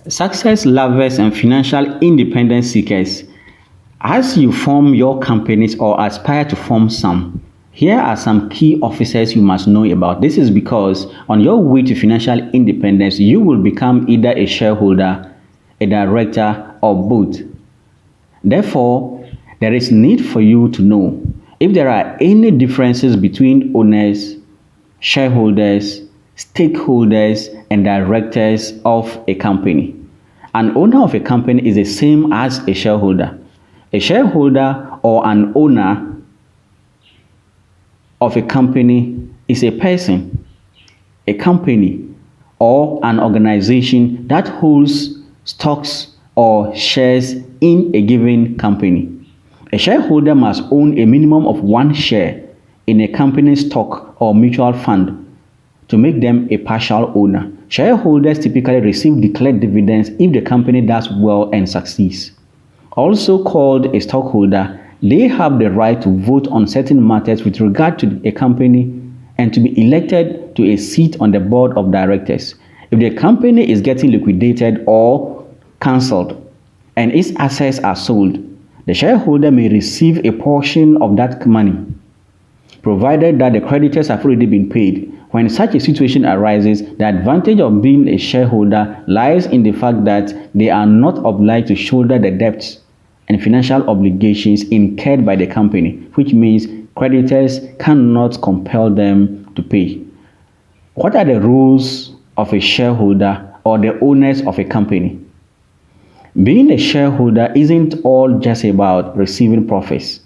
Success lovers and financial independence seekers, as you form your companies or aspire to form some, here are some key officers you must know about. This is because on your way to financial independence, you will become either a shareholder, a director, or both. Therefore, there is need for you to know if there are any differences between owners, shareholders, stakeholders, and directors of a company. An owner of a company is the same as a shareholder. A shareholder or an owner of a company is a person, a company, or an organization that holds stocks or shares in a given company. A shareholder must own a minimum of one share in a company's stock or mutual fund to make them a partial owner. Shareholders typically receive declared dividends if the company does well and succeeds. Also called a stockholder, they have the right to vote on certain matters with regard to a company and to be elected to a seat on the board of directors. If the company is getting liquidated or cancelled and its assets are sold, the shareholder may receive a portion of that money, provided that the creditors have already been paid. When such a situation arises, the advantage of being a shareholder lies in the fact that they are not obliged to shoulder the debts and financial obligations incurred by the company, which means creditors cannot compel them to pay. What are the rules of a shareholder or the owners of a company? Being a shareholder isn't all just about receiving profits,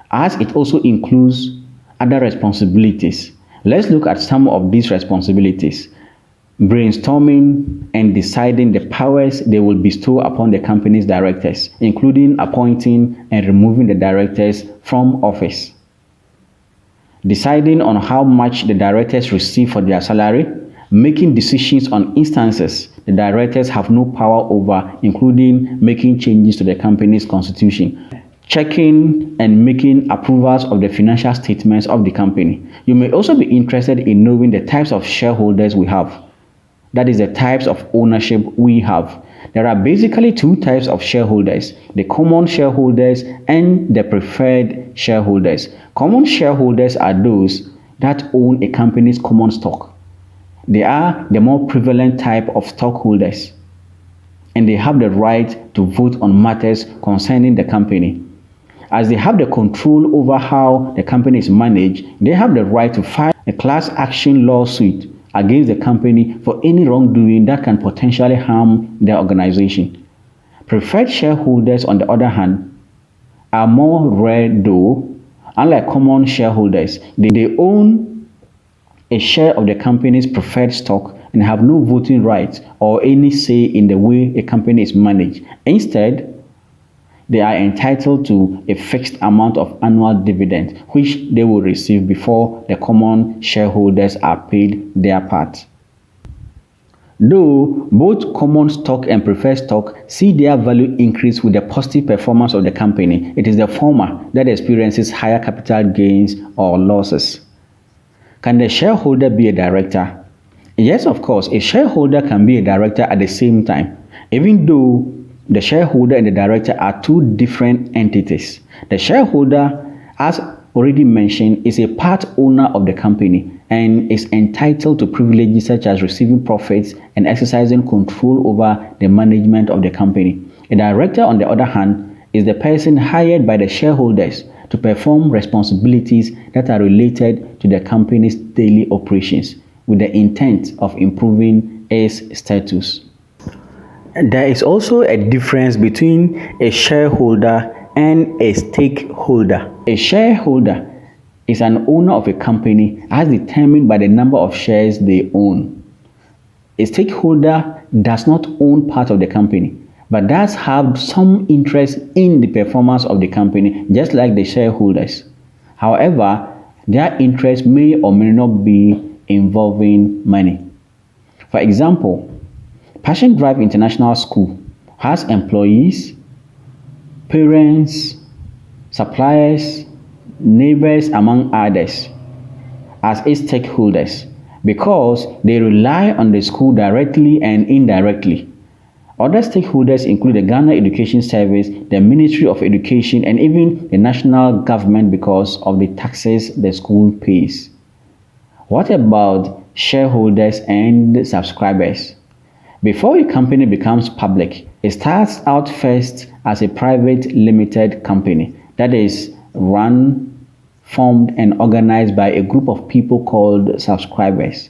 as it also includes other responsibilities. Let's look at some of these responsibilities. Brainstorming and deciding the powers they will bestow upon the company's directors, including appointing and removing the directors from office. Deciding on how much the directors receive for their salary, making decisions on instances the directors have no power over, including making changes to the company's constitution. Checking and making approvals of the financial statements of the company. You may also be interested in knowing the types of shareholders we have. That is the types of ownership we have. There are basically two types of shareholders, the common shareholders and the preferred shareholders. Common shareholders are those that own a company's common stock. They are the more prevalent type of stockholders, and they have the right to vote on matters concerning the company. As they have the control over how the company is managed, they have the right to file a class action lawsuit against the company for any wrongdoing that can potentially harm their organization. Preferred shareholders, on the other hand, are more rare though. Unlike common shareholders, they own a share of the company's preferred stock and have no voting rights or any say in the way a company is managed. Instead, they are entitled to a fixed amount of annual dividend, which they will receive before the common shareholders are paid their part. Though both common stock and preferred stock see their value increase with the positive performance of the company, it is the former that experiences higher capital gains or losses. Can the shareholder be a director? Yes, of course, a shareholder can be a director at the same time, even though the shareholder and the director are two different entities. The shareholder, as already mentioned, is a part owner of the company and is entitled to privileges such as receiving profits and exercising control over the management of the company. A director, on the other hand, is the person hired by the shareholders to perform responsibilities that are related to the company's daily operations with the intent of improving its status. There is also a difference between a shareholder and a stakeholder. A shareholder is an owner of a company as determined by the number of shares they own. A stakeholder does not own part of the company, but does have some interest in the performance of the company, just like the shareholders. However, their interest may or may not be involving money. For example, Passion Drive International School has employees, parents, suppliers, neighbors, among others, as its stakeholders because they rely on the school directly and indirectly. Other stakeholders include the Ghana Education Service, the Ministry of Education, and even the national government because of the taxes the school pays. What about shareholders and subscribers? Before a company becomes public, it starts out first as a private limited company that is run, formed, and organized by a group of people called subscribers.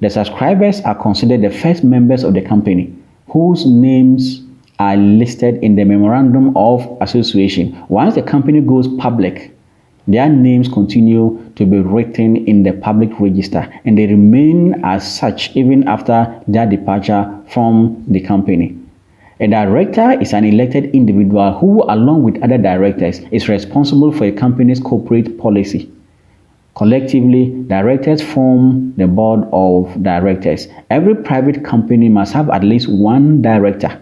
The subscribers are considered the first members of the company, whose names are listed in the Memorandum of Association. Once the company goes public, their names continue to be written in the public register, and they remain as such even after their departure from the company. A director is an elected individual who, along with other directors, is responsible for a company's corporate policy. Collectively, directors form the board of directors. Every private company must have at least one director,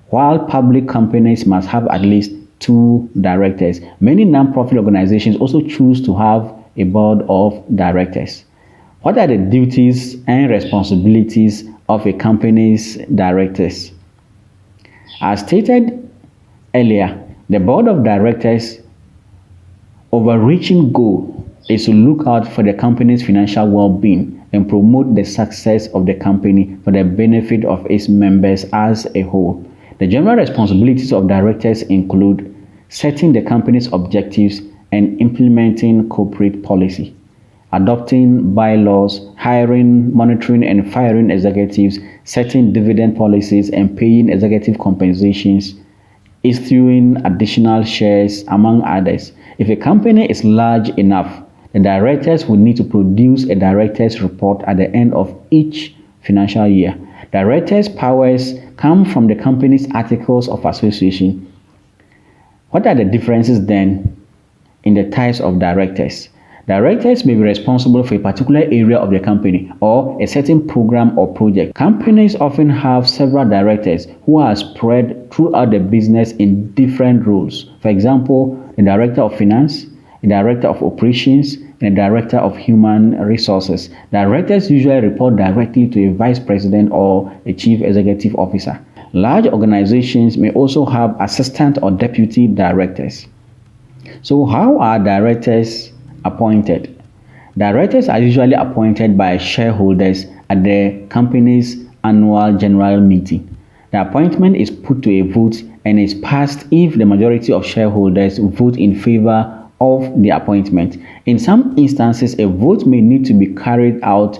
while public companies must have at least 2 directors. Many non-profit organizations also choose to have a board of directors. What are the duties and responsibilities of a company's directors? As stated earlier, the board of directors' overreaching goal is to look out for the company's financial well-being and promote the success of the company for the benefit of its members as a whole. The general responsibilities of directors include setting the company's objectives and implementing corporate policy, adopting bylaws, hiring, monitoring, and firing executives, setting dividend policies, and paying executive compensations, issuing additional shares, among others. If a company is large enough, the directors will need to produce a director's report at the end of each financial year. Directors' powers come from the company's articles of association. What are the differences then in the types of directors? Directors may be responsible for a particular area of the company or a certain program or project. Companies often have several directors who are spread throughout the business in different roles. For example, the director of finance, the director of operations, and the director of human resources. Directors usually report directly to a vice president or a chief executive officer. Large organizations may also have assistant or deputy directors. So how are directors appointed? Directors are usually appointed by shareholders at the company's annual general meeting. The appointment is put to a vote and is passed if the majority of shareholders vote in favor of the appointment. In some instances, a vote may need to be carried out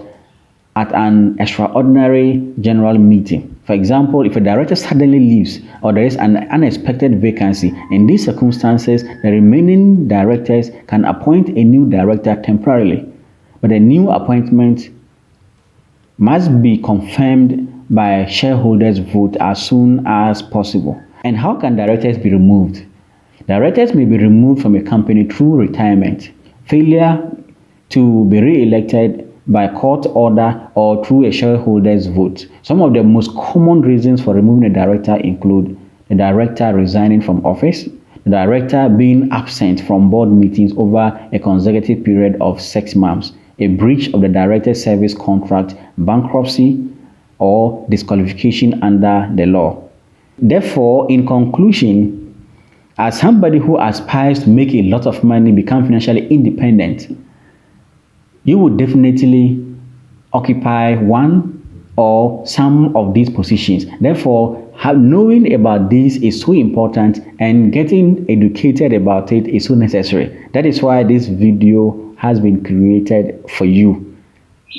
at an extraordinary general meeting. For example, if a director suddenly leaves or there is an unexpected vacancy, in these circumstances, the remaining directors can appoint a new director temporarily, but a new appointment must be confirmed by shareholders' vote as soon as possible. And how can directors be removed? Directors may be removed from a company through retirement, failure to be re-elected by court order, or through a shareholders' vote. Some of the most common reasons for removing a director include the director resigning from office, the director being absent from board meetings over a consecutive period of 6 months, a breach of the director's service contract, bankruptcy, or disqualification under the law. Therefore, in conclusion, as somebody who aspires to make a lot of money, become financially independent, you would definitely occupy one or some of these positions. Therefore, knowing about this is so important, and getting educated about it is so necessary. That is why this video has been created for you,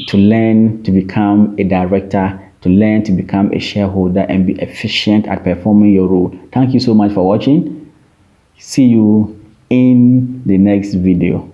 to learn to become a director, to learn to become a shareholder, and be efficient at performing your role. Thank you so much for watching. See you in the next video.